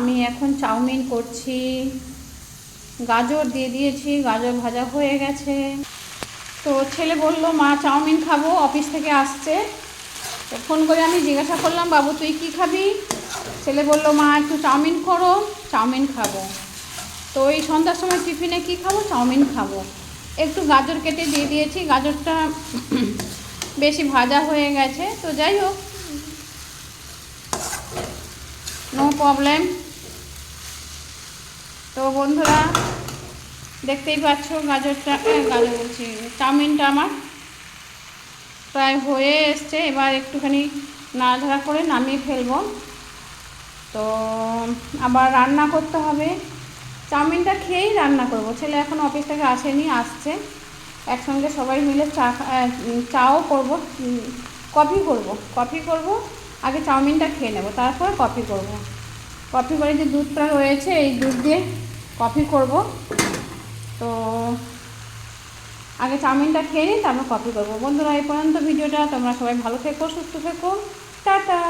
আমি এখন চাউমিন করছি। গাজর দিয়ে দিয়েছি, গাজর ভাজা হয়ে গেছে। তো ছেলে বলল মা চাউমিন খাবো, অফিস থেকে আসছে। তো ফোন করে আমি জিজ্ঞাসা করলাম বাবু তুই কি খাবি? ছেলে বলল মা একটু চাউমিন করো, চাউমিন খাবো। তো এই সন্ধ্যার সময় টিফিনে কি খাবো? চাউমিন খাবো। একটু গাজর কেটে দিয়ে দিয়েছি, গাজরটা বেশি ভাজা হয়ে গেছে। তো যাই হোক, নো প্রবলেম। তো বন্ধুরা দেখতেই পাচ্ছ গাজর বলছি, চাউমিনটা আমার প্রায় হয়ে এসছে। এবার একটুখানি নাড়াচাড়া করে নামিয়ে ফেলবো। তো আবার রান্না করতে হবে, চাউমিনটা খেয়েই রান্না করব। ছেলে এখন অফিস থেকে আসেনি, আসছে। একসঙ্গে সবাই মিলে চাও করব, কফি করব। আগে চাউমিনটা খেয়ে নেব, তারপর কফি করব। কফি করে যে দুধটা রয়েছে এই দুধ দিয়ে কফি করব। তো আগে চাউমিনটা খেয়ে নিই, তারপর কফি করব। বন্ধুরা এই পর্যন্ত ভিডিওটা, তোমরা সবাই ভালো থেকো, সুস্থ থেকো, টাটা।